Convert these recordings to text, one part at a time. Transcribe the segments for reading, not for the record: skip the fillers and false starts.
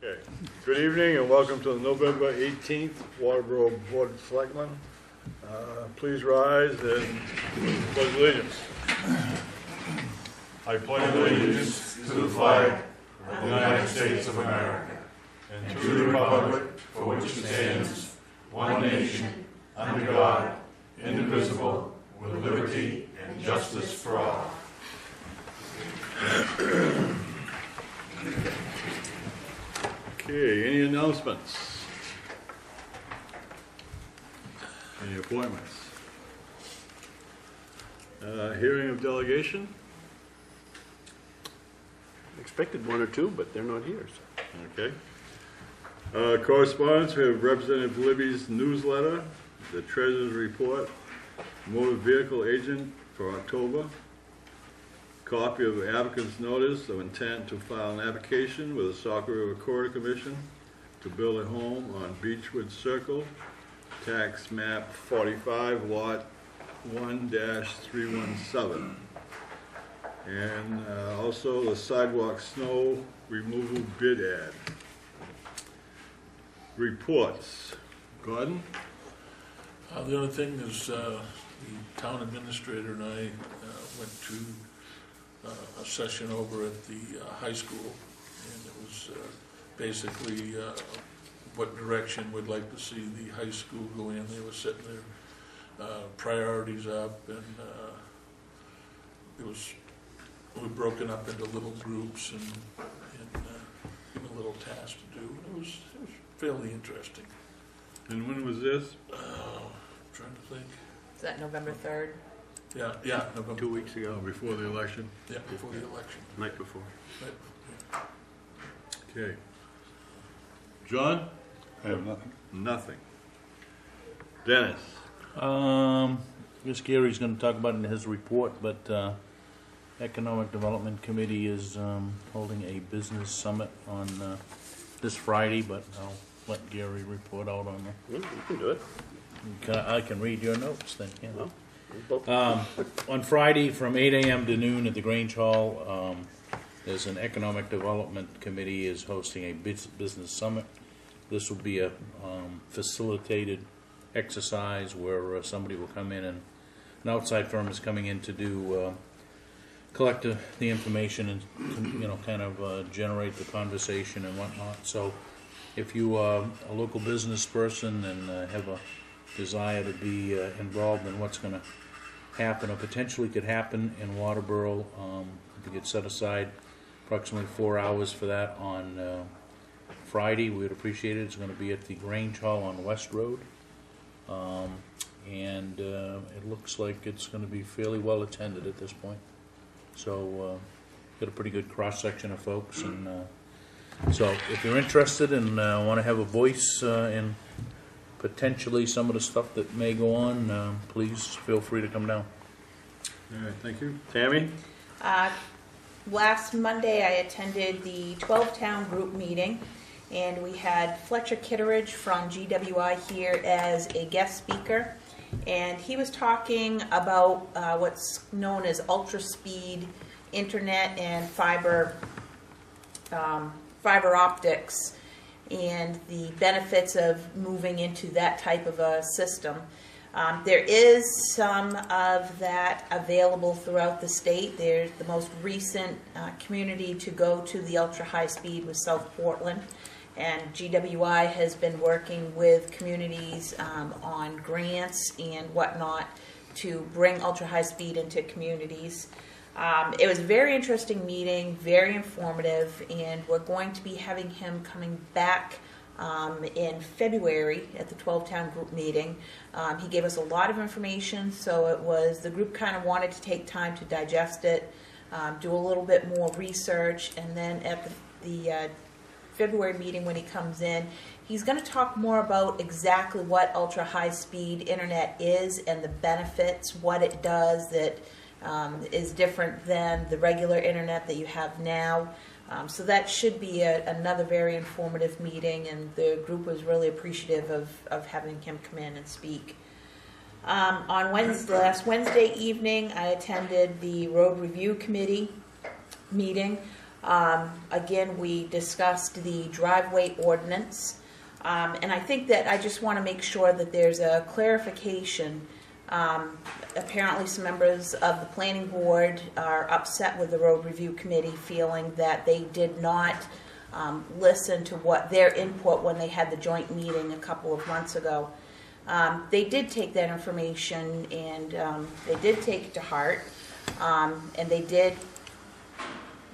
Okay. Good evening and welcome to the November 18th Waterboro Board of Selectmen. Please rise and pledge allegiance. I pledge allegiance to the flag of the United States of America and to the republic for which it stands, one nation, under God, indivisible, with liberty and justice for all. Okay, any announcements? Any appointments? Hearing of delegation? Expected one or two, but they're not here. So. Okay. Correspondence, we have Representative Libby's newsletter, the Treasurer's report, motor vehicle agent for October, copy of the applicant's notice of intent to file an application with the Saco Recorder Commission to build a home on Beachwood Circle, tax map 45, lot 1-317. And also the sidewalk snow removal bid ad. Reports. Gordon? The only thing is the town administrator and I went to a session over at the high school, and it was basically what direction we'd like to see the high school go in. They were setting their priorities up, and we were broken up into little groups and given a little task to do. It was fairly interesting. And when was this? Trying to think. Is that November 3rd? Yeah, November. 2 weeks ago. Before the election? Yeah, before the election. Night before. Right. Okay. John? I have nothing. Nothing. Dennis? I guess Gary's going to talk about it in his report, but Economic Development Committee is holding a business summit on this Friday, but I'll let Gary report out on it. You can do it. I can read your notes then, yeah. Well, both. On Friday from 8 a.m. to noon at the Grange Hall, there's an Economic Development Committee is hosting a business summit. This will be a facilitated exercise where somebody will come in and an outside firm is coming in to do collect the information and kind of generate the conversation and whatnot. So if you are a local business person and have a desire to be involved in what's going to happen or potentially could happen in Waterboro, if you could set aside approximately 4 hours for that on Friday, we would appreciate it. It's going to be at the Grange Hall on West Road, and it looks like it's going to be fairly well attended at this point. So got a pretty good cross-section of folks, and so if you're interested and want to have a voice in potentially some of the stuff that may go on, please feel free to come down. All right, thank you. Tammy? Last Monday I attended the 12-town group meeting, and we had Fletcher Kitteridge from GWI here as a guest speaker, and he was talking about what's known as ultra-speed internet and fiber optics, and the benefits of moving into that type of a system. There is some of that available throughout the state. There's the most recent community to go to the ultra high speed was South Portland, and GWI has been working with communities on grants and whatnot to bring ultra high speed into communities. It was a very interesting meeting, very informative, and we're going to be having him coming back in February at the 12-town group meeting. He gave us a lot of information, so it was, the group kind of wanted to take time to digest it, do a little bit more research, and then at the February meeting when he comes in, he's going to talk more about exactly what ultra high speed internet is and the benefits, what it does that is different than the regular internet that you have now. So that should be another very informative meeting, and the group was really appreciative of having him come in and speak. On last Wednesday evening, I attended the Road Review Committee meeting. Again, we discussed the driveway ordinance. And I think that I just want to make sure that there's a clarification. Apparently some members of the planning board are upset with the road review committee, feeling that they did not listen to what their input when they had the joint meeting a couple of months ago. They did take that information and they did take it to heart, and they did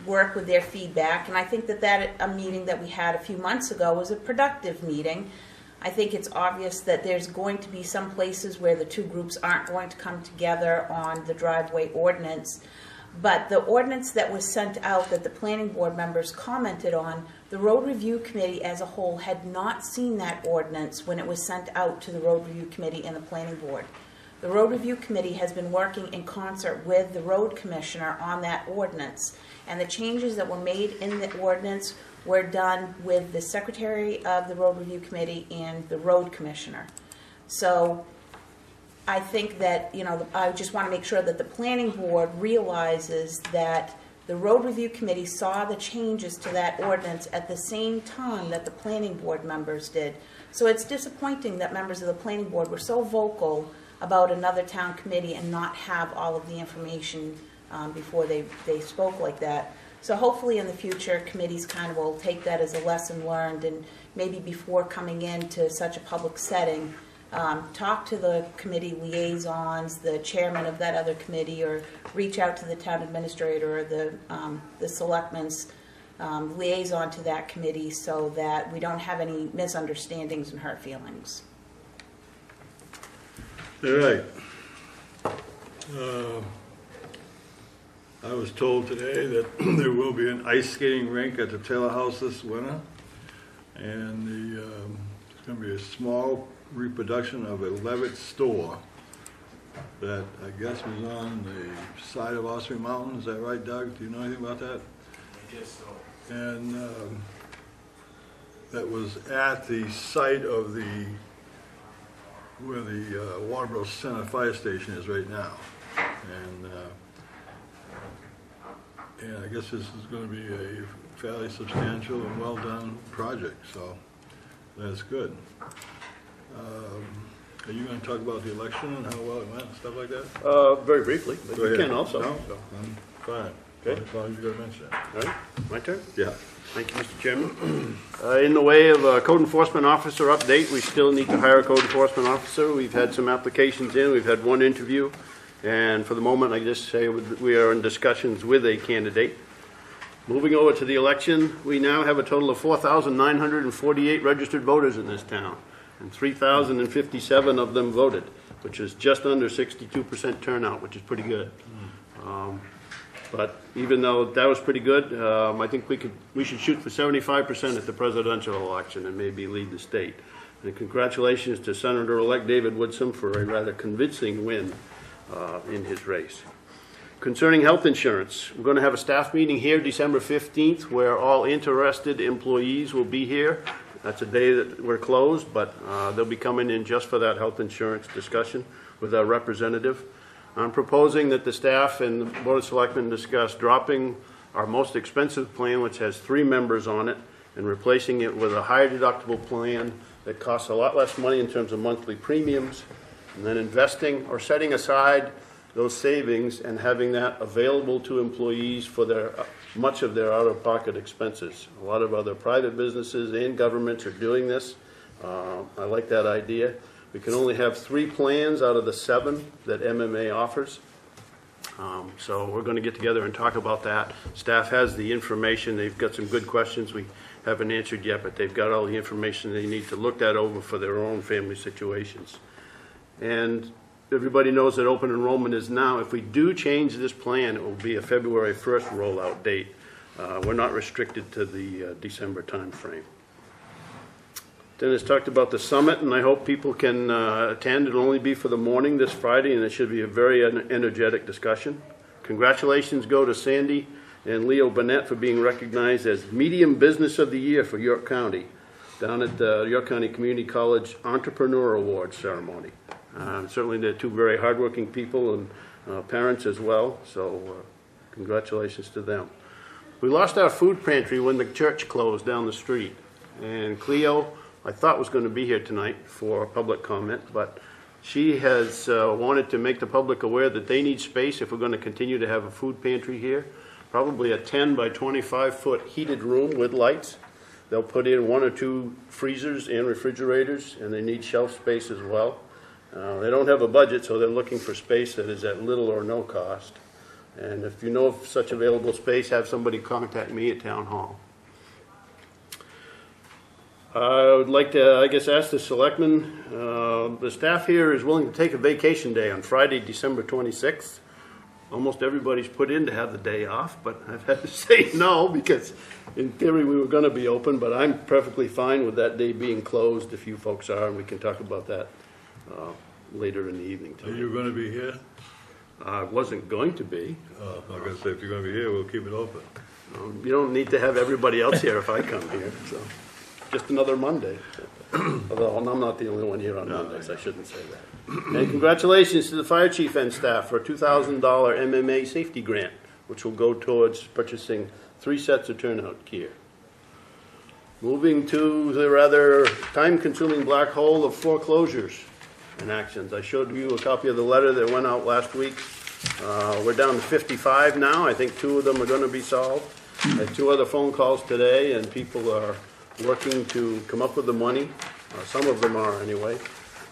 work with their feedback, and I think that a meeting that we had a few months ago was a productive meeting. I think it's obvious that there's going to be some places where the two groups aren't going to come together on the driveway ordinance, but the ordinance that was sent out that the planning board members commented on, the road review committee as a whole had not seen that ordinance when it was sent out to the road review committee and the planning board. The road review committee has been working in concert with the road commissioner on that ordinance, and the changes that were made in the ordinance were done with the secretary of the road review committee and the road commissioner. So I think that, I just want to make sure that the planning board realizes that the road review committee saw the changes to that ordinance at the same time that the planning board members did. So it's disappointing that members of the planning board were so vocal about another town committee and not have all of the information before they spoke like that. So hopefully in the future, committees kind of will take that as a lesson learned, and maybe before coming into such a public setting, talk to the committee liaisons, the chairman of that other committee, or reach out to the town administrator or the selectmen's liaison to that committee, so that we don't have any misunderstandings and hurt feelings. All right. I was told today that there will be an ice skating rink at the Taylor House this winter, and it's going to be a small reproduction of a Levitt store that I guess was on the side of Osprey Mountain. Is that right, Doug? Do you know anything about that? I guess so. And that was at the site of where the Waterboro Center Fire Station is right now. And I guess this is going to be a fairly substantial and well-done project, so that's good. Are you going to talk about the election and how well it went and stuff like that? Very briefly, but Go you ahead. can also. No? So. I'm fine. Okay. As long as you're going to mention it. All right, my turn? Yeah. Thank you, Mr. Chairman. In the way of a code enforcement officer update, we still need to hire a code enforcement officer. We've had some applications in, we've had one interview, and for the moment, I just say we are in discussions with a candidate. Moving over to the election, we now have a total of 4,948 registered voters in this town, and 3,057 of them voted, which is just under 62% turnout, which is pretty good. But even though that was pretty good, I think we should shoot for 75% at the presidential election and maybe lead the state. And congratulations to Senator-elect David Woodson for a rather convincing win in his race. Concerning health insurance, we're going to have a staff meeting here December 15th where all interested employees will be here. That's a day that we're closed, but they'll be coming in just for that health insurance discussion with our representative. I'm proposing that the staff and the Board of Selectmen discuss dropping our most expensive plan, which has 3 members on it, and replacing it with a higher deductible plan that costs a lot less money in terms of monthly premiums, and then investing or setting aside those savings and having that available to employees for much of their out-of-pocket expenses. A lot of other private businesses and governments are doing this. I like that idea. We can only have 3 plans out of the 7 that MMA offers. So we're going to get together and talk about that. Staff has the information. They've got some good questions we haven't answered yet, but they've got all the information they need to look that over for their own family situations. And everybody knows that open enrollment is now. If we do change this plan, it will be a February 1st rollout date. We're not restricted to the December time frame. Dennis talked about the summit, and I hope people can attend. It'll only be for the morning this Friday, and it should be a very energetic discussion. Congratulations go to Sandy and Leo Burnett for being recognized as Medium Business of the Year for York County down at the York County Community College Entrepreneur Awards ceremony. Certainly they're 2 very hardworking people and parents as well, so congratulations to them. We lost our food pantry when the church closed down the street. And Cleo, I thought was going to be here tonight for a public comment, but she has wanted to make the public aware that they need space if we're going to continue to have a food pantry here. Probably a 10 by 25 foot heated room with lights. They'll put in 1 or 2 freezers and refrigerators, and they need shelf space as well. They don't have a budget, so they're looking for space that is at little or no cost. And if you know of such available space, have somebody contact me at Town Hall. I would like to, I guess, ask the selectmen, the staff here is willing to take a vacation day on Friday, December 26th. Almost everybody's put in to have the day off, but I've had to say no because in theory we were going to be open, but I'm perfectly fine with that day being closed if you folks are, and we can talk about that later in the evening. Are you going to be here? I wasn't going to be. Oh, I was going to say, if you're going to be here, we'll keep it open. You don't need to have everybody else here if I come here, so just another Monday. Although I'm not the only one here on Mondays, I shouldn't say that. And congratulations to the fire chief and staff for a $2,000 MMA safety grant, which will go towards purchasing 3 sets of turnout gear. Moving to the rather time-consuming black hole of foreclosures and actions. I showed you a copy of the letter that went out last week. We're down to 55 now. I think 2 of them are going to be solved. I had 2 other phone calls today, and people are working to come up with the money. Some of them are anyway,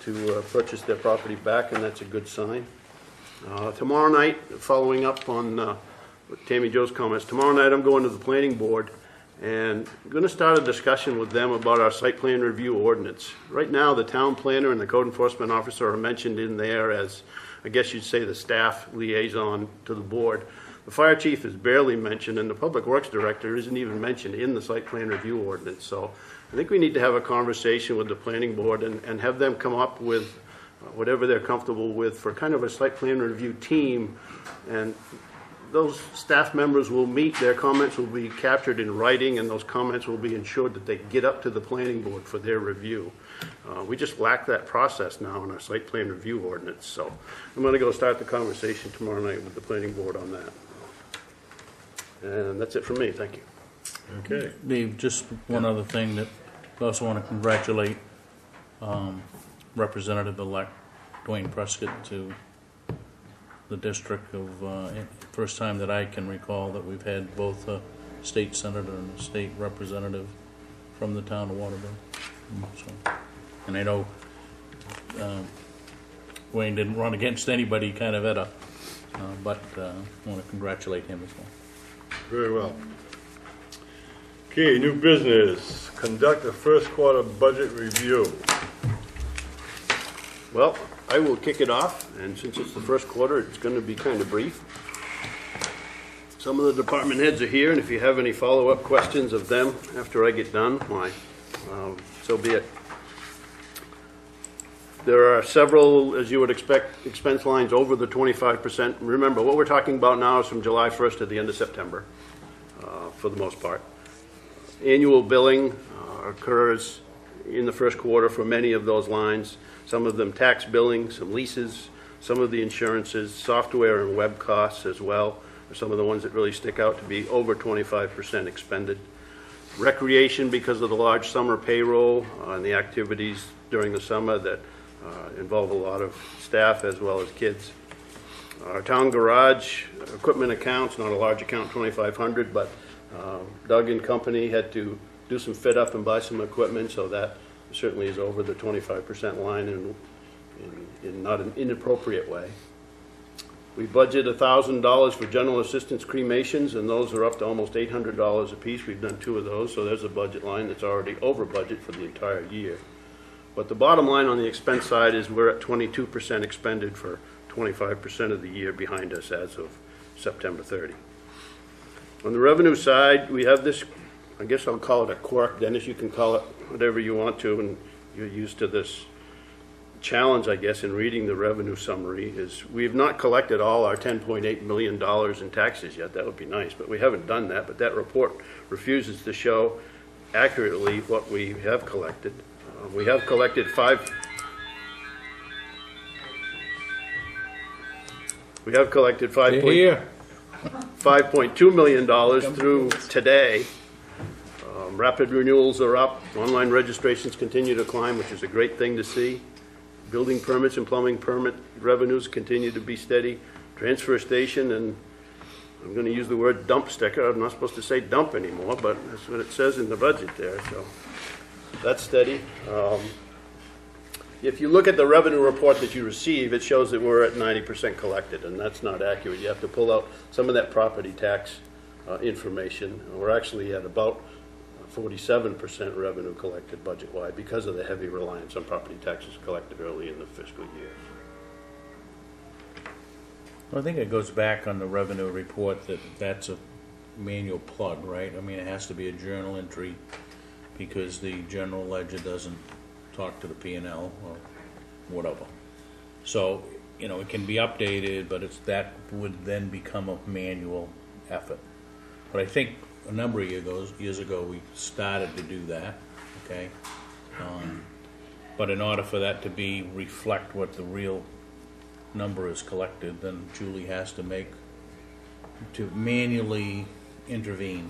to purchase their property back, and that's a good sign. Tomorrow night, following up on Tammy Jo's comments, tomorrow night I'm going to the planning board and I'm going to start a discussion with them about our site plan review ordinance. Right now, the town planner and the code enforcement officer are mentioned in there as, I guess you'd say, the staff liaison to the board. The fire chief is barely mentioned, and the public works director isn't even mentioned in the site plan review ordinance. So I think we need to have a conversation with the planning board and have them come up with whatever they're comfortable with for kind of a site plan review team. And those staff members will meet, their comments will be captured in writing, and those comments will be ensured that they get up to the planning board for their review. We just lack that process now in our site plan review ordinance. So I'm going to go start the conversation tomorrow night with the planning board on that. And that's it from me. Thank you. Okay. Dave, just one other thing that I also want to congratulate Representative-elect Dwayne Prescott to the district of, first time that I can recall that we've had both a state senator and a state representative from the town of Waterboro. So, and I know Dwayne didn't run against anybody kind of at a, but I want to congratulate him as well. Very well. Okay, new business. Conduct a first quarter budget review. Well, I will kick it off, and since it's the first quarter, it's going to be kind of brief. Some of the department heads are here, and if you have any follow-up questions of them after I get done, why, so be it. There are several, as you would expect, expense lines over the 25%. Remember, what we're talking about now is from July 1st to the end of September, for the most part. Annual billing occurs in the first quarter for many of those lines. Some of them tax billing, some leases, some of the insurances, software and web costs as well are some of the ones that really stick out to be over 25% expended. Recreation, because of the large summer payroll and the activities during the summer that involve a lot of staff as well as kids. Our town garage equipment accounts, not a large account, $2,500, but Doug and company had to do some fit up and buy some equipment, so that certainly is over the 25% line in not an inappropriate way. We budget $1,000 for general assistance cremations, and those are up to almost $800 a piece. We've done 2 of those, so there's a budget line that's already over budget for the entire year. But the bottom line on the expense side is we're at 22% expended for 25% of the year behind us as of September 30. On the revenue side, we have this, I guess I'll call it a quirk. Dennis, you can call it whatever you want to, and you're used to this challenge, I guess, in reading the revenue summary, is we have not collected all our $10.8 million in taxes yet. That would be nice, but we haven't done that. But that report refuses to show accurately what we have collected. We have collected Here. $5.2 million through today. Rapid renewals are up. Online registrations continue to climb, which is a great thing to see. Building permits and plumbing permit revenues continue to be steady. Transfer station, and I'm going to use the word dump sticker. I'm not supposed to say dump anymore, but that's what it says in the budget there, so that's steady. If you look at the revenue report that you receive, it shows that we're at 90% collected, and that's not accurate. You have to pull out some of that property tax information. We're actually at about 47% revenue collected budget-wide because of the heavy reliance on property taxes collected early in the fiscal year. Well, I think it goes back on the revenue report that that's a manual plug, right? I mean, it has to be a journal entry because the general ledger doesn't talk to the P&L or whatever. So, you know, it can be updated, but that would then become a manual effort. But I think a number of years ago, we started to do that, okay? But in order for that to reflect what the real number is collected, then Julie has to manually intervene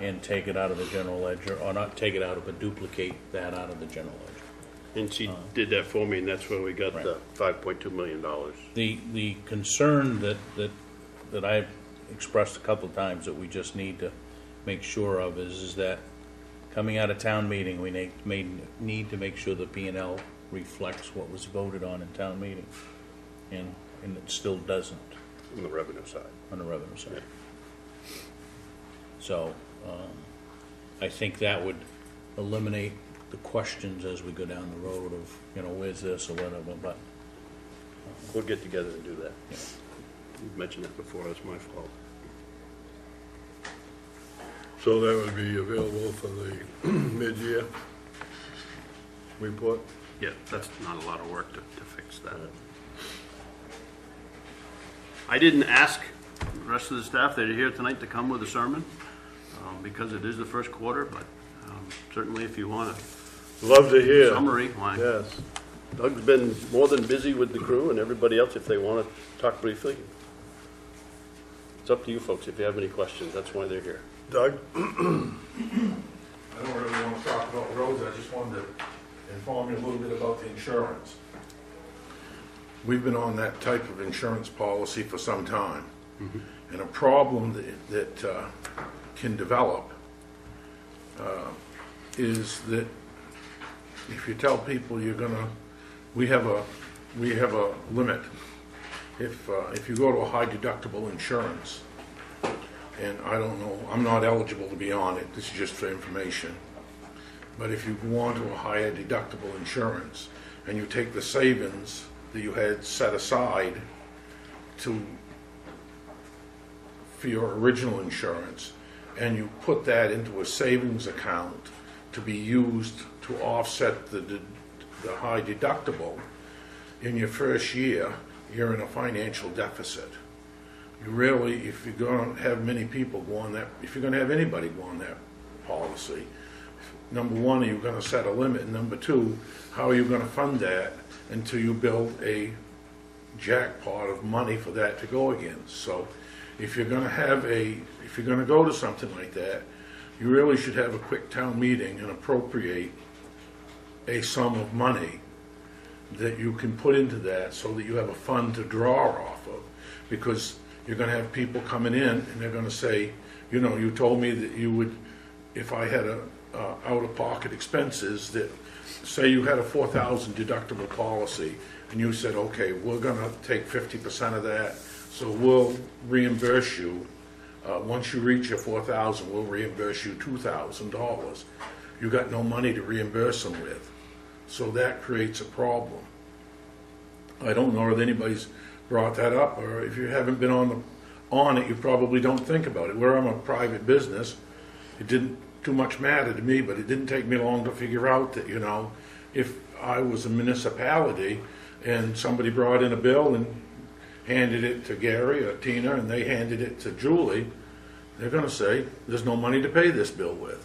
and take it out of the general ledger, or not take it out, but duplicate that out of the general ledger. And she did that for me, and that's where we got Right. the $5.2 million. The concern that I've expressed a couple of times that we just need to make sure of is that coming out of town meeting, we need to make sure the P&L reflects what was voted on in town meeting, and it still doesn't On the revenue side. on the revenue side. So I think that would eliminate the questions as we go down the road of, you know, where's this or whatever, but We'll get together and do that. yeah. You mentioned that before, it's my fault. So that would be available for the mid-year report? Yeah, that's not a lot of work to fix that. I didn't ask the rest of the staff that are here tonight to come with a sermon, because it is the first quarter, but certainly if you want a Love to hear. summary, why? Yes. Doug's been more than busy with the crew and everybody else if they want to talk briefly. It's up to you folks if you have any questions, that's why they're here. Doug? I don't really want to talk about roads, I just wanted to inform you a little bit about the insurance. We've been on that type of insurance policy for some time. And a problem that can develop is that if you tell people we have a limit. If you go to a high deductible insurance, and I don't know, I'm not eligible to be on it, this is just for information. But if you go on to a higher deductible insurance and you take the savings that you had set aside for your original insurance and you put that into a savings account to be used to offset the high deductible, in your first year, you're in a financial deficit. You really, if you're going to have many people go on that, if you're going to have anybody go on that policy, number one, are you going to set a limit? And number two, how are you going to fund that until you build a jackpot of money for that to go against? So if you're going to go to something like that, you really should have a quick town meeting and appropriate a sum of money that you can put into that so that you have a fund to draw off of. Because you're going to have people coming in and they're going to say, you know, you told me that you would, if I had a out-of-pocket expenses, that say you had a $4,000 deductible policy and you said, okay, we're going to take 50% of that, so we'll reimburse you. Once you reach your $4,000, we'll reimburse you $2,000. You got no money to reimburse them with. So that creates a problem. I don't know if anybody's brought that up, or if you haven't been on it, you probably don't think about it. Where I'm a private business, it didn't too much matter to me, but it didn't take me long to figure out that, you know, if I was a municipality and somebody brought in a bill and handed it to Gary or Tina and they handed it to Julie, they're going to say, there's no money to pay this bill with,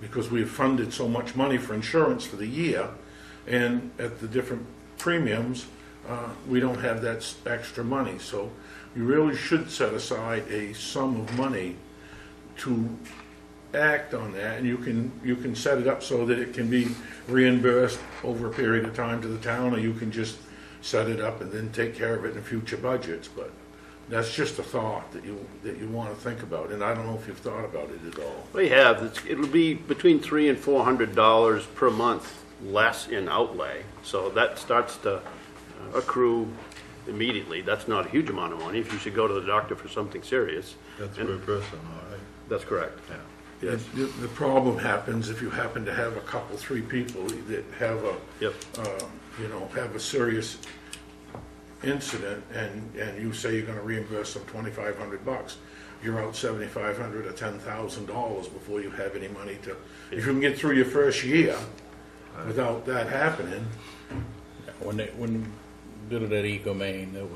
because we've funded so much money for insurance for the year, and at the different premiums, we don't have that extra money. So you really should set aside a sum of money to act on that, and you can set it up so that it can be reimbursed over a period of time to the town, or you can just set it up and then take care of it in future budgets. But that's just a thought that you want to think about, and I don't know if you've thought about it at all. We have. It'll be between $300 and $400 per month less in outlay, so that starts to accrue immediately. That's not a huge amount of money if you should go to the doctor for something serious. That's per person, all right? That's correct. Yeah. Yes. The problem happens if you happen to have a couple, 3 people that have Yep. have a serious incident, and you say you're gonna reimburse them $2,500, you're out $7,500 or $10,000 before you have any money to, if you can get through your first year without that happening. When we did it at Eco Maine, it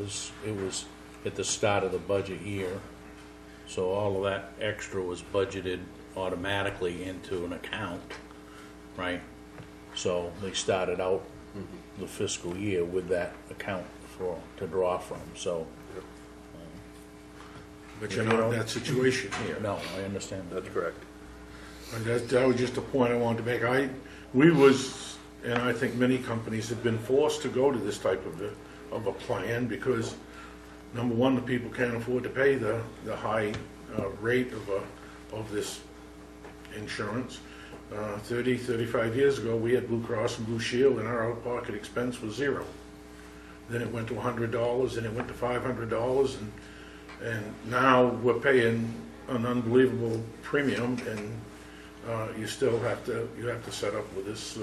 was at the start of the budget year, so all of that extra was budgeted automatically into an account, right? So they started out the fiscal year with that account to draw from. So, But you're not in that situation here. no, I understand that. That's correct. And that was just a point I wanted to make. And I think many companies have been forced to go to this type of a plan because, number one, the people can't afford to pay the high rate of this insurance. 35 years ago, we had Blue Cross and Blue Shield, and our out-of-pocket expense was $0. Then it went to $100, and it went to $500, and now we're paying an unbelievable premium, and you still have to set up with this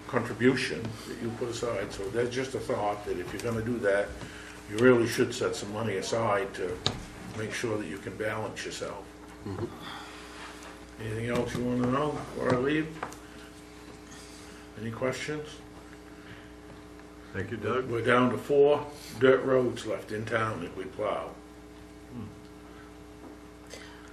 contribution that you put aside. So that's just a thought that if you're going to do that, you really should set some money aside to make sure that you can balance yourself. Mm-hmm. Anything else you want to know before I leave? Any questions? Thank you, Doug. We're down to 4 dirt roads left in town that we plow.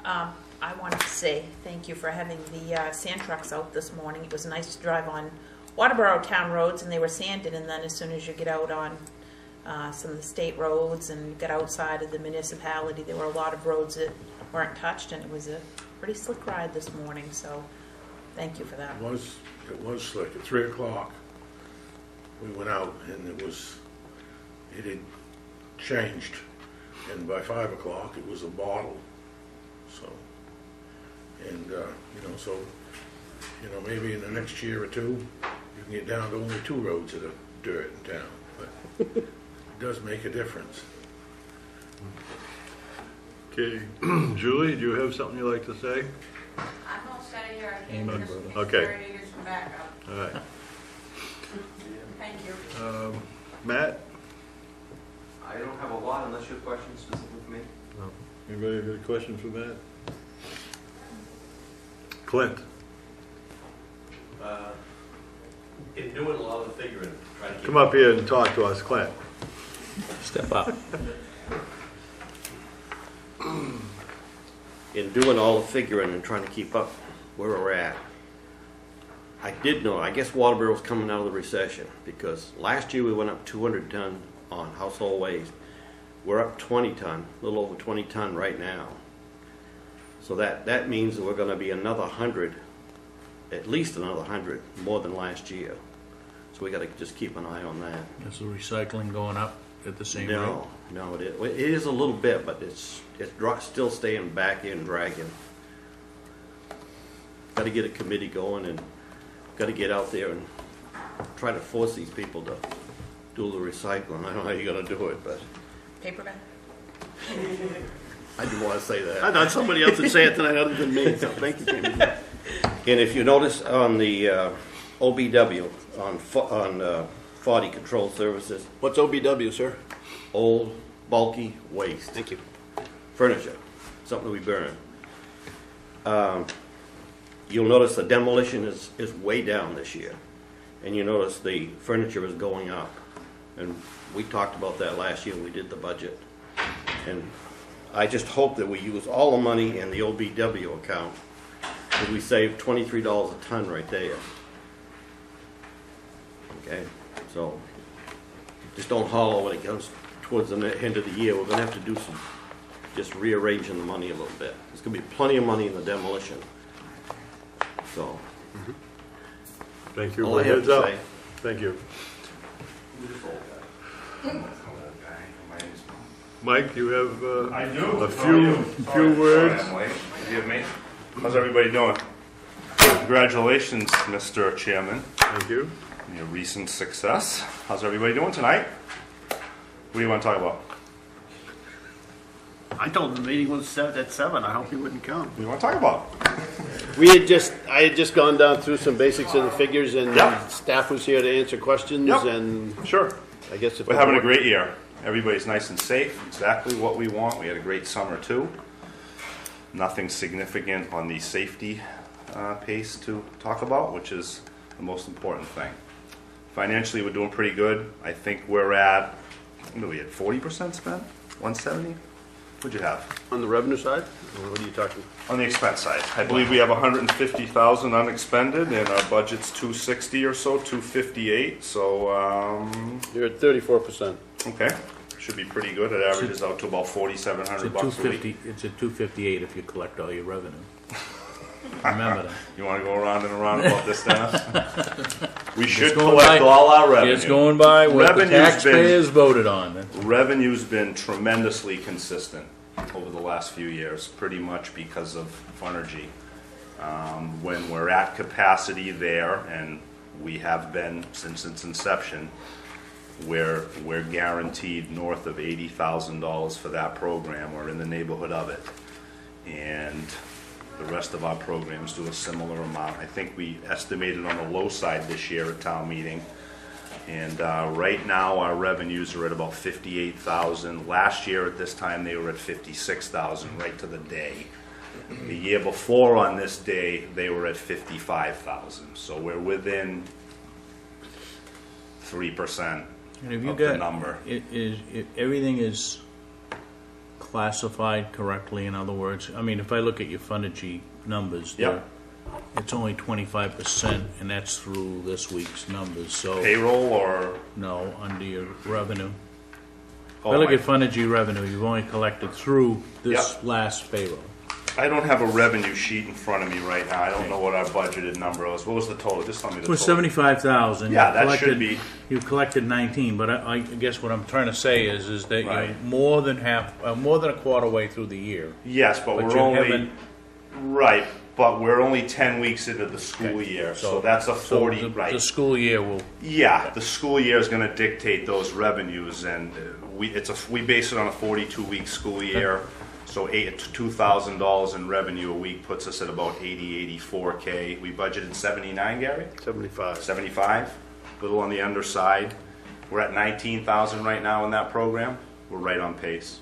I wanted to say thank you for having the sand trucks out this morning. It was nice to drive on Waterboro town roads, and they were sanded, and then as soon as you get out on some of the state roads and get outside of the municipality, there were a lot of roads that weren't touched, and it was a pretty slick ride this morning, so thank you for that. It was slick. At 3 o'clock, we went out, and it had changed, and by 5 o'clock, it was a bottle. So, and maybe in the next year or 2, you can get down to only 2 roads that are dirt in town, but it does make a difference. Okay, Julie, do you have something you'd like to say? I'm all set here. I think Amen, this brother. is Okay. very eager to back up. All right. Thank you. Matt? I don't have a lot unless you have questions specifically for me. Anybody have any questions for Matt? Clint? In doing a lot of the figuring, trying to keep Come up here and talk to us, Clint. Step up. in doing all the figuring and trying to keep up where we're at, I did know, I guess Waterboro was coming out of the recession because last year we went up 200 ton on household waste. We're up 20 ton, a little over 20 ton right now. So that means that we're going to be another 100, at least another 100 more than last year. So we got to just keep an eye on that. Is the recycling going up at the same rate? No, it is a little bit, but it's still staying back in dragging. Got to get a committee going and got to get out there and try to force these people to do the recycling. I don't know how you're going to do it, but Paper bag? I didn't want to say that. I thought somebody else would say it tonight other than me, so thank you, Jamie. And if you notice on the OBW, on 40 Control Services, What's OBW, sir? old bulky waste. Thank you. Furniture, something we burn. You'll notice the demolition is way down this year. And you notice the furniture is going up. And we talked about that last year when we did the budget. And I just hope that we use all the money in the OBW account, because we save $23 a ton right there. Okay, So just don't hollow when it comes towards the end of the year. We're gonna have to do some, just rearranging the money a little bit. There's gonna be plenty of money in the demolition. So, Thank you. all I have Heads to up. say. Thank you. Mike, you have I do. a few words. Sorry, I'm late. Forgive me. How's everybody doing? Congratulations, Mr. Chairman, Thank you. on your recent success. How's everybody doing tonight? What do you want to talk about? I told him the meeting was set at 7. I hope he wouldn't come. What do you want to talk about? I had just gone down through some basics of the figures, and Yeah. staff was here to answer questions, Yep. and Sure. I guess if We're having a great year. Everybody's nice and safe, exactly what we want. We had a great summer too. Nothing significant on the safety pace to talk about, which is the most important thing. Financially, we're doing pretty good. I think we're at, what are we at, 40% spent? 170? What'd you have? on the revenue side. Or what are you talking? On the expense side, I believe we have 150,000 unexpended, and our budget's 260 or so, 258. So, You're at 34%. okay, should be pretty good. It averages out to about It's 4,700 at bucks a week. 250, it's at 258 if you collect all your revenue. Remember that. You want to go around and around about this, Dennis? We should going collect by- all our revenue. It's going by what the Revenue's been- taxpayers voted on. Revenue's been tremendously consistent over the last few years, pretty much because of Funergy. When we're at capacity there, and we have been since its inception, we're guaranteed north of $80,000 for that program, or in the neighborhood of it. And the rest of our programs do a similar amount. I think we estimated on the low side this year at town meeting. And right now, our revenues are at about 58,000. Last year at this time, they were at 56,000, right to the day. The year before on this day, they were at 55,000. So we're within 3% And if you of the got, number. if everything is classified correctly, in other words, I mean, if I look at your Funergy numbers, Yep. it's only 25%, and that's through this week's numbers, so, Payroll or? no, under your revenue. If Oh, I look my- at Funergy revenue, you've only collected through this Yep. last payroll. I don't have a revenue sheet in front of me right now. I don't know what our budgeted number was. What was the total? Just tell me the It was total. 75,000. Yeah, You that collected- should be. You collected 19, but I guess what I'm trying to say is that you're Right. more than a quarter way through the year. Yes, but But we're you only, haven't- right, but we're only 10 weeks into the school year, so that's a 40, So right. the school year will, Yeah, the school year is gonna dictate those revenues, and we base it on a 42-week school year, so $2,000 in revenue a week puts us at about 84K. We budgeted 79, Gary? 75. 75, little on the underside. We're at 19,000 right now in that program. We're right on pace.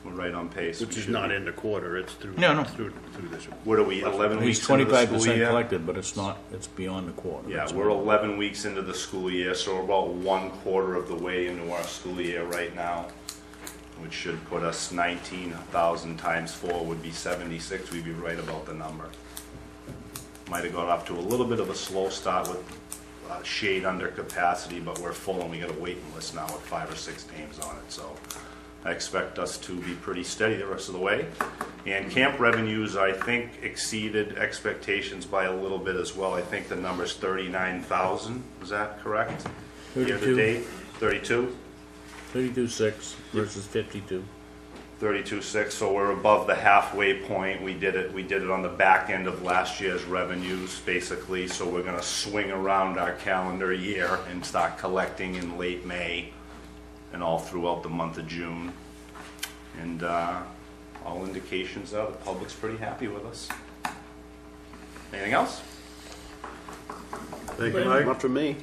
We're right on pace. Which We is should not be. in the quarter, it's through. No. Through this. What are we, 11 he's weeks into the school 25% year? collected, but it's not, it's beyond the quarter. Yeah, That's we're all. 11 weeks into the school year, so we're about 1/4 of the way into our school year right now, which should put us 19,000 times 4 would be 76. We'd be right about the number. Might have got off to a little bit of a slow start with shade under capacity, but we're full and we got a waiting list now with 5 or 6 names on it, so I expect us to be pretty steady the rest of the way. And camp revenues, I think, exceeded expectations by a little bit as well. I think the number's 39,000, is that correct? Year to 32. date, 32? 32.6 versus 52. 32.6, so we're above the halfway point. We did it on the back end of last year's revenues, basically, so we're gonna swing around our calendar year and start collecting in late May and all throughout the month of June. And all indications are the public's pretty happy with us. Anything else? Thank you, Mike. Not for me.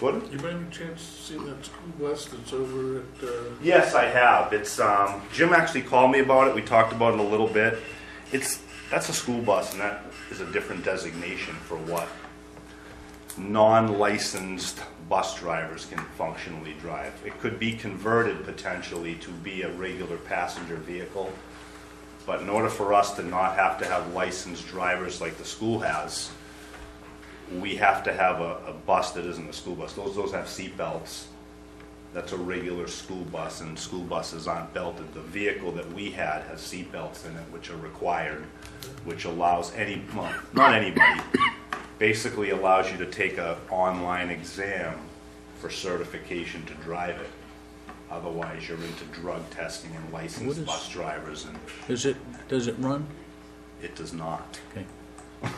Gordon? You by any chance see that school bus that's over at, Yes, I have. It's Jim actually called me about it. We talked about it a little bit. That's a school bus, and that is a different designation for what non-licensed bus drivers can functionally drive. It could be converted potentially to be a regular passenger vehicle, but in order for us to not have to have licensed drivers like the school has, we have to have a bus that isn't a school bus. Those have seat belts. That's a regular school bus, and school buses aren't belted. The vehicle that we had has seat belts in it, which are required, which allows not anybody, basically allows you to take an online exam for certification to drive it. Otherwise, you're into drug testing and licensed bus drivers, and Does it run? it does not. Okay.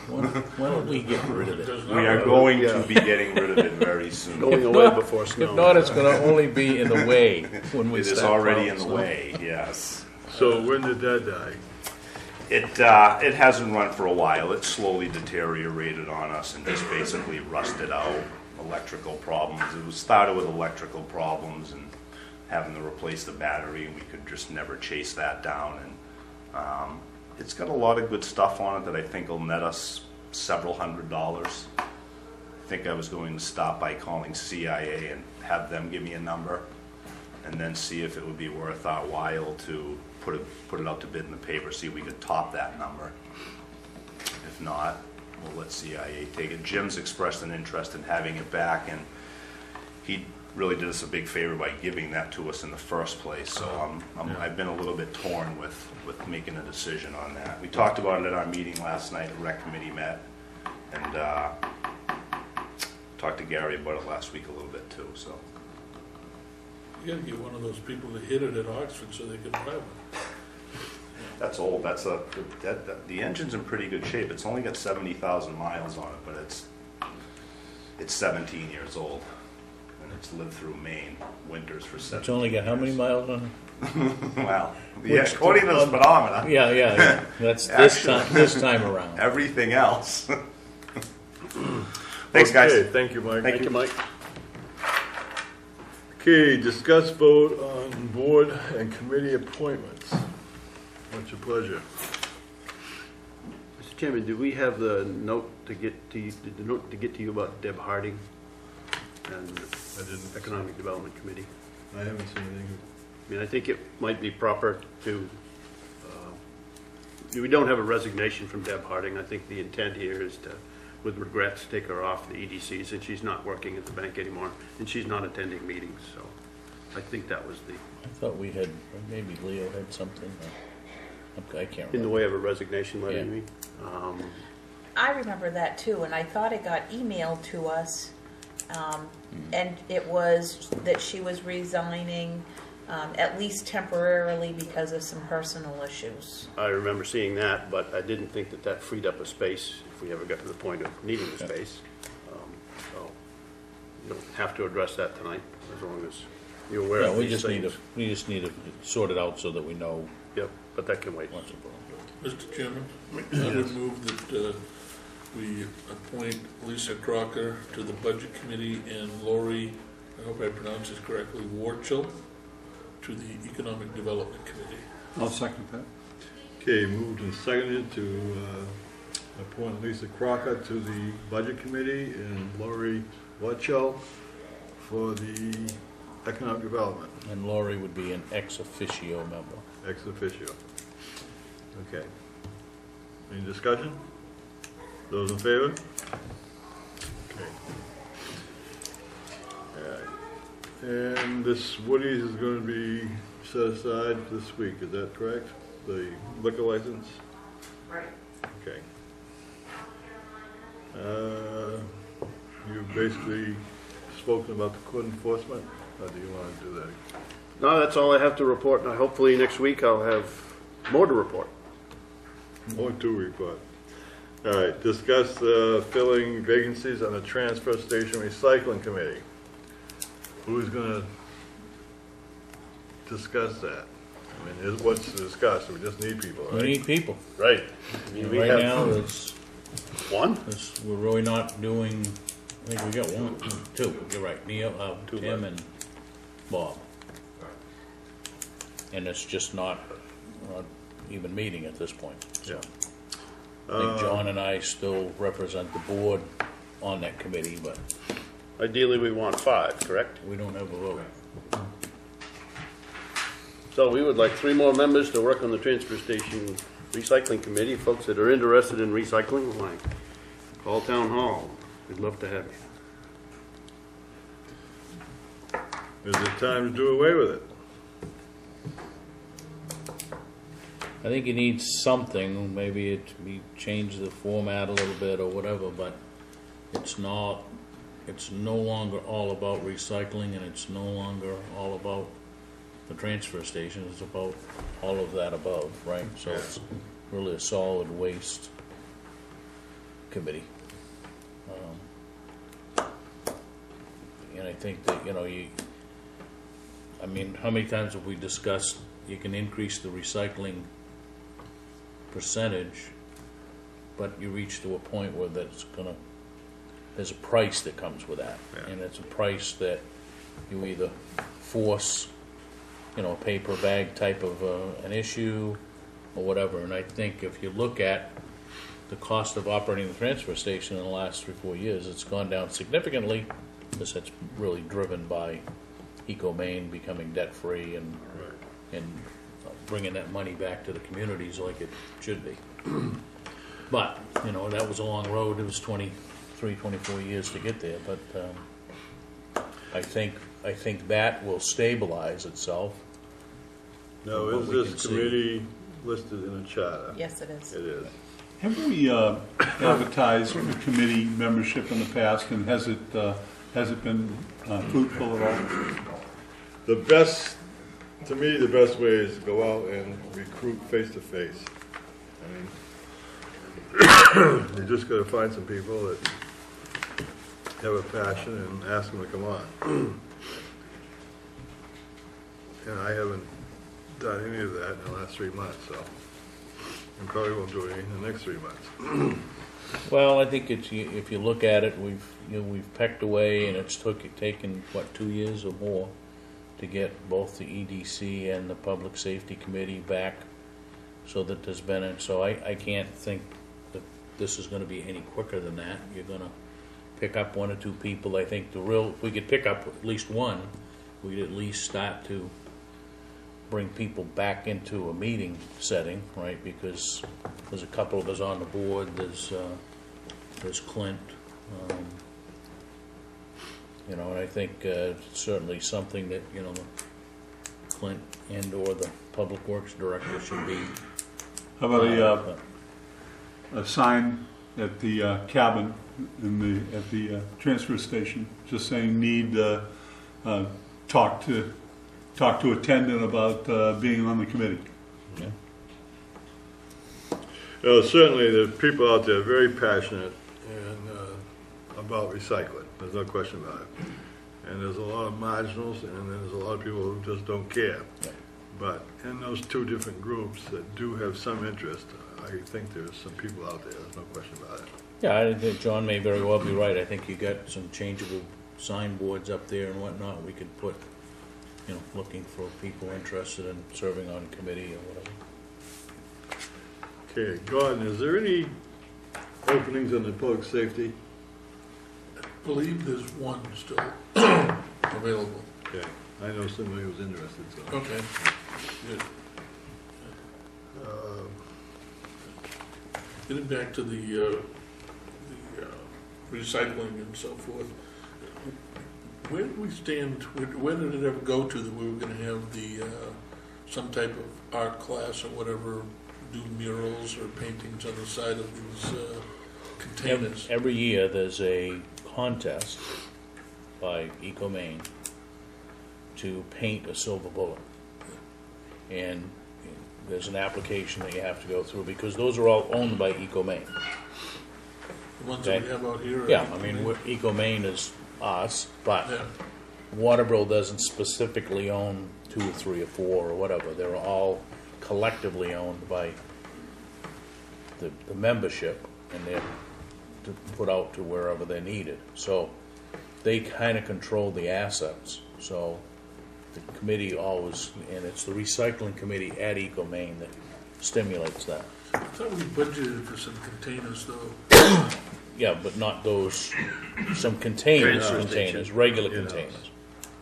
Why don't we get rid of it? Does not We are have- going to be getting rid of it very soon. Going away before If snow. not, it's gonna only be in the way when we It start. is already in the plowing, so- way, yes. So when did that die? It hasn't run for a while. It slowly deteriorated on us and just basically rusted out. Electrical problems. It was started with electrical problems and having to replace the battery, and we could just never chase that down. And it's got a lot of good stuff on it that I think will net us several $100s. I think I was going to stop by calling CIA and have them give me a number, and then see if it would be worth our while to put it out to bid in the paper, see if we could top that number. If not, we'll let CIA take it. Jim's expressed an interest in having it back, and he really did us a big favor by giving that to us in the first place. So I've been a little bit torn with making a decision on that. We talked about it at our meeting last night. The rec committee met, and talked to Gary about it last week a little bit too. So You gotta get one of those people that hit it at Oxford so they can drive it. that's old. The engine's in pretty good shape. It's only got 70,000 miles on it, but it's 17 years old. It's lived through Maine winters for 7 It's only got how many miles on it? Well, yeah, according to the speedometer, Yeah. That's this time around. everything else. Thanks, guys. Okay, thank you, Mike. Thank you. Mike. Okay, discuss vote on board and committee appointments. What's your pleasure? Mr. Chairman, do we have the note to get to you about Deb Harding and I didn't. Economic Development Committee? I haven't seen anything. I mean, I think it might be proper to, we don't have a resignation from Deb Harding. I think the intent here is to, with regrets, take her off the EDC since she's not working at the bank anymore and she's not attending meetings. So I think that was I thought we had, maybe Leo had something. I can't remember. in the way of a resignation letter, Yeah. you mean? I remember that too, and I thought it got emailed to us, and it was that she was resigning, at least temporarily because of some personal issues. I remember seeing that, but I didn't think that freed up a space if we ever got to the point of needing the space. So you don't have to address that tonight, as long as you're aware Yeah, of we these just things. need to sort it out so that we know Yep, but that can wait. what's involved. Mr. Chairman, I would move that we appoint Lisa Crocker to the Budget Committee and Lori, I hope I pronounce this correctly, Warchel, to the Economic Development Committee. I'll second that. Okay, moved and seconded to appoint Lisa Crocker to the Budget Committee and Lori Watchell for the Economic Development, And Lori would be an ex officio member. ex officio. Okay. Any discussion? Those in favor? Okay. All right. And this Woody's is going to be set aside this week, is that correct? The liquor license? Right. Okay. You've basically spoken about the court enforcement, or do you want to do that? No, that's all I have to report. Now, hopefully next week I'll have more to report. Or to report. All right, discuss filling vacancies on the Transfer Station Recycling Committee. Who's gonna discuss that? I mean, what's to discuss? We just need people, We right? need people. Right. I mean, we Right have now, it's, one. we're really not doing, I think we got one, two, you're right, Neil, Tim and Bob. And it's just not even meeting at this point. So Yeah. I think John and I still represent the board on that committee, but Ideally, we want 5, correct? we don't have a vote. So we would like 3 more members to work on the Transfer Station Recycling Committee. Folks that are interested in recycling, like call Town Hall. We'd love to have you. Is it time to do away with it? I think you need something, maybe we change the format a little bit or whatever, but it's no longer all about recycling, and it's no longer all about the transfer station. It's about all of that above, right? So it's really a solid waste committee. And I think that, how many times have we discussed you can increase the recycling percentage, but you reach to a point where there's a price that comes with that. Yeah. And it's a price that you either force, a paper bag type of an issue or whatever. And I think if you look at the cost of operating the transfer station in the last 3-4 years, it's gone down significantly, because it's really driven by Eco-Maine becoming debt-free and bringing that money back to the communities like it should be. But, that was a long road. It was 23, 24 years to get there. But I think that will stabilize itself. Now, What is we can this see. committee listed in the charter? Yes, it is. It is. Have we advertised for committee membership in the past, and has it been fruitful at all? To me, the best way is to go out and recruit face-to-face. You just gotta find some people that have a passion and ask them to come on. And I haven't done any of that in the last 3 months, so I probably won't do any in the next 3 months. Well, I think if you look at it, we've pecked away, and it's taken 2 years or more to get both the EDC and the Public Safety Committee back, so that there's been so I can't think that this is going to be any quicker than that. You're going to pick up 1 or 2 people. I think if we could pick up at least one, we'd at least start to bring people back into a meeting setting, right? Because there's a couple of us on the board. There's Clint, and I think certainly something that Clint and or the Public Works Director should be. How about a sign at the cabin at the transfer station, just saying need talk to attendant about being on the committee? Yeah. Certainly, there's people out there very passionate about recycling. There's no question about it. And there's a lot of marginals, and there's a lot of people who just don't care. Yeah. But in those 2 different groups that do have some interest, I think there's some people out there. There's no question about it. Yeah, I think John may very well be right. I think you got some changeable signboards up there and whatnot. We could put, looking for people interested in serving on committee or whatever. Okay, Gordon, is there any openings in the public safety? I believe there's one still available. Okay, I know somebody who's interested, so. Okay, good. Getting back to the recycling and so forth, where did we stand, where did it ever go to that we were going to have the some type of art class or whatever, do murals or paintings on the side of these containers? Every year there's a contest by Eco-Maine to paint a silver bullet. And there's an application that you have to go through, because those are all owned by Eco-Maine. The ones that we have out here? Yeah, Eco-Maine is us, but Yeah. Waterboro doesn't specifically own 2 or 3 or 4 or whatever. They're all collectively owned by the membership, and they're to put out to wherever they're needed. So they kind of control the assets. So the committee always, and it's the recycling committee at Eco-Maine that stimulates that. I thought we budgeted for some containers though. Yeah, but not those, some containers, Transfer station. regular You know. containers.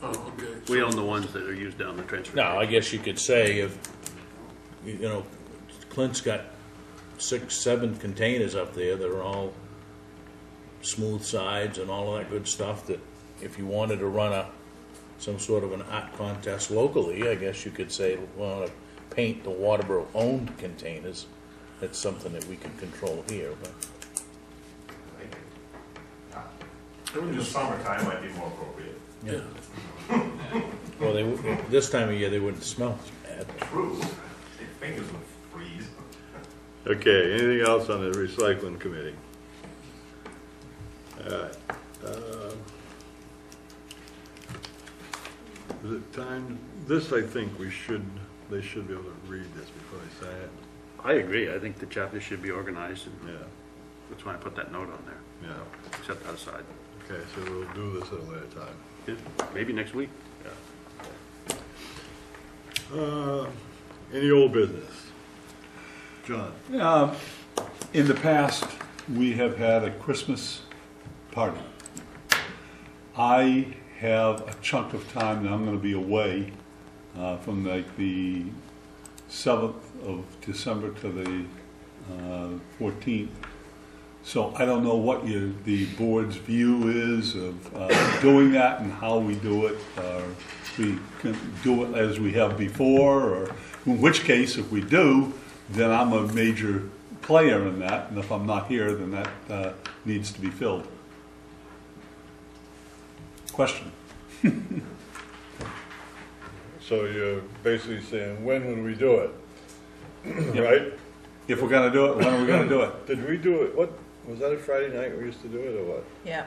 Oh, okay. We own the ones that are used down the transfer Now, I station. guess you could say if, Clint's got 6, 7 containers up there that are all smooth sides and all of that good stuff, that if you wanted to run some sort of an art contest locally, I guess you could say, well, paint the Waterboro owned containers. That's something that we can control here, but. In the summertime might be more appropriate. Yeah. Well, this time of year, they wouldn't smell as bad. True. Your fingers would freeze. Okay, anything else on the recycling committee? All right. Is it time, this I think they should be able to read this before they sign it. I agree. I think the chapter should be organized, and Yeah, that's why I put that note on there. yeah. Set that aside. Okay, so we'll do this at a later time. Yeah, maybe next week. Any old business? John? In the past, we have had a Christmas party. I have a chunk of time that I'm going to be away from like the 7th of December to the 14th. So I don't know what the board's view is of doing that and how we do it. We can do it as we have before, or in which case, if we do, then I'm a major player in that, and if I'm not here, then that needs to be filled. Question. So you're basically saying, when would we do it? Right? If we're going to do it, when are we going to do it? Did we do it, what, was that a Friday night we used to do it, or what? Yeah,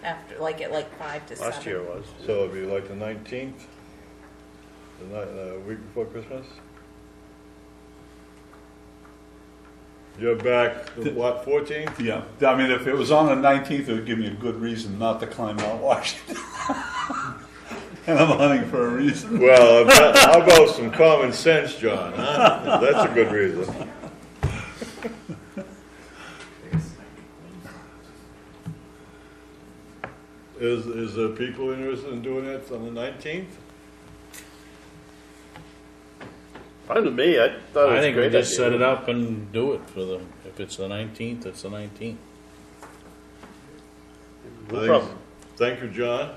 after, like at 5 to 7. Last year was. So it'd be like the 19th, the week before Christmas? You're back, the what, 14th? Yeah, I mean, if it was on the 19th, it would give me a good reason not to climb Mount Washington. And I'm hunting for a reason. Well, how about some common sense, John, huh? That's a good reason. Is there people interested in doing it on the 19th? Fine to me. I thought it was I think a we great just idea. set it up and do it for them. If it's the 19th, it's the 19th. No problem. Thank you, John.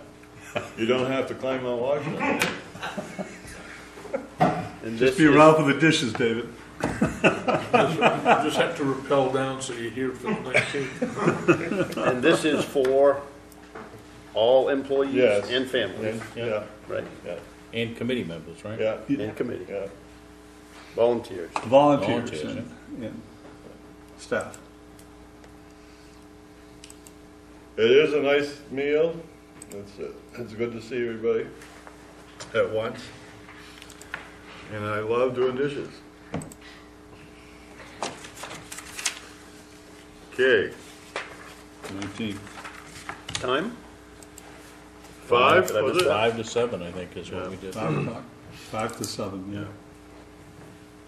You don't have to climb Mount Washington. And Just this be is- around for the dishes, David. You just have to rappel down so you're here for the 19th. And this is for all employees Yes. and families, Yeah, right? yeah, And committee members, right? yeah, And committee, yeah. volunteers. Volunteers Volunteers, and staff. It is a nice meal. It's good to see everybody at once. And I love doing dishes. Okay, 19th. Time? 5, That was is it? 5 to 7, I think, is what Yeah. we did. 5 o'clock. 5 to 7, yeah.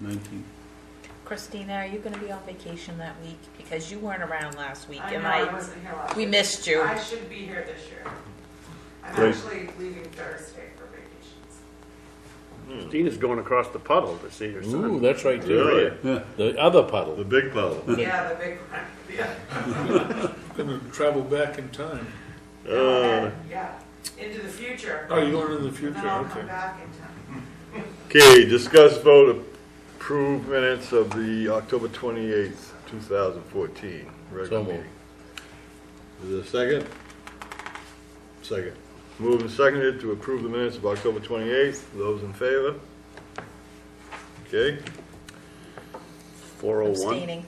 19th. Christina, are you going to be on vacation that week? Because you weren't around last week, I and know, I wasn't here last we week. missed you. I should be here this year. I'm Great. actually leaving Thursday for vacations. Christina's going across the puddle to see her son. Ooh, that's right, too. Really? Yeah. The other The puddle. big puddle. Yeah, the big one, yeah. Gonna travel back in time. Yeah, into the future. Oh, you're going in the And future, then I'll okay. come back in time. Okay, discuss vote approve minutes of the October 28th, 2014 regular So moved. meeting. Is there a second? Second. Moved and seconded to approve the minutes of October 28th. Those in favor? Okay. 401. Abstaining.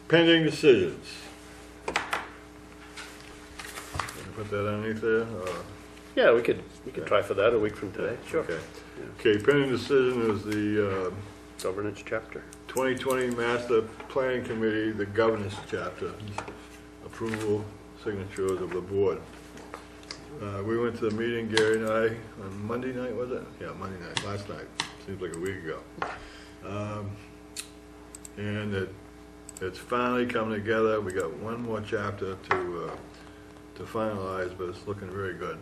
Pending decisions. Put that underneath there? Yeah, we could try for that a week from today. Sure. Okay. Okay, pending decision is the Governance chapter. 2020 Master Planning Committee, the governance chapter, approval signatures of the board. We went to the meeting, Gary and I, on Monday night, was it? Yeah, Monday night, last night. Seems like a week ago. And it's finally coming together. We got one more chapter to finalize, but it's looking very good.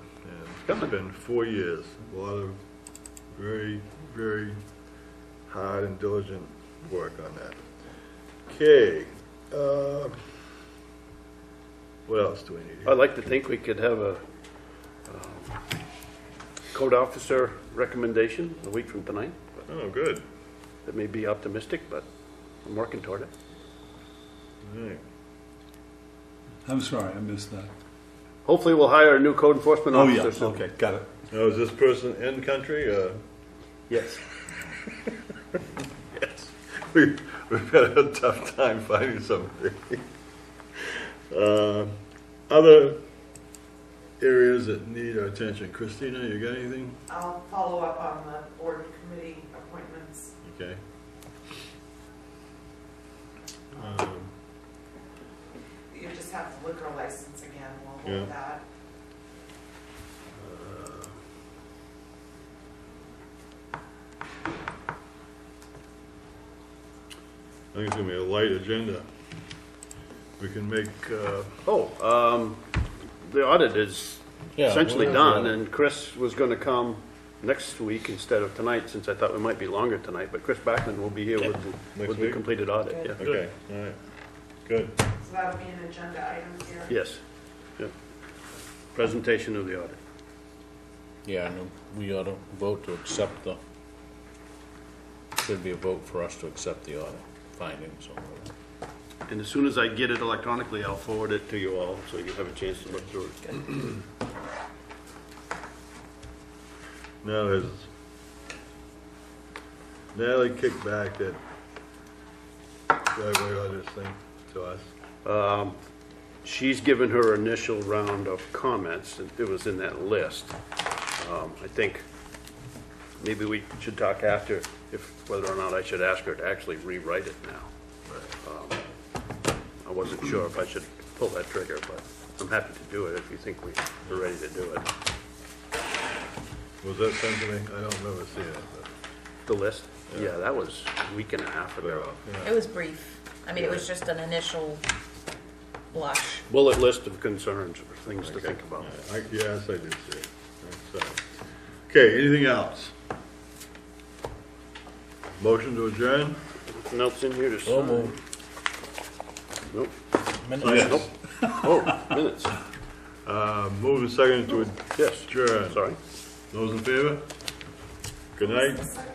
And it's been 4 years, a lot of very, very hard and diligent work on that. Okay, What else do we need? I'd like to think we could have a code officer recommendation a week from tonight. Oh, good. That may be optimistic, but I'm working toward it. All right. I'm sorry, I missed that. Hopefully we'll hire a new code enforcement Oh, officer yeah, soon. okay, got it. Now, is this person in country? Yes. Yes. We've had a tough time finding somebody. Other areas that need our attention. Christina, you got anything? I'll follow up on the board and committee appointments. Okay. You just have the liquor license again, we'll Yeah. hold that. I think it's gonna be a light agenda. We can make, The audit is Yeah, essentially what is done, that? and Chris was gonna come next week instead of tonight, since I thought we might be longer tonight, but Chris Backman will be here with Next the week? completed audit, yeah. okay, all right, good. So that'll be an agenda item here. Yes, yeah. Presentation of the audit. Yeah, and we ought to vote to accept the, should be a vote for us to accept the audit findings. Or whatever. And as soon as I get it electronically, I'll forward it to you all, so you have a chance to look through it. Now, has Natalie kicked back that driveway audit thing to us? She's given her initial round of comments, and it was in that list. I think maybe we should talk after, whether or not I should ask her to actually rewrite it now. I wasn't sure if I should pull that trigger, but I'm happy to do it if you think we're ready to do it. Was that sent to me? I don't remember seeing it, The list? Yeah, that was a week and a half but, ago. It was brief. I mean, it was just an initial blush. Bullet list of concerns or things to think about. Yes, I did see it. So, okay, anything else? Motion to adjourn? Nothing else in here to So sign? moved. Nope. Minutes. Nope. Oh, minutes. Move and second to Yes. adjourn. Sorry. Those in favor? Good night. Second.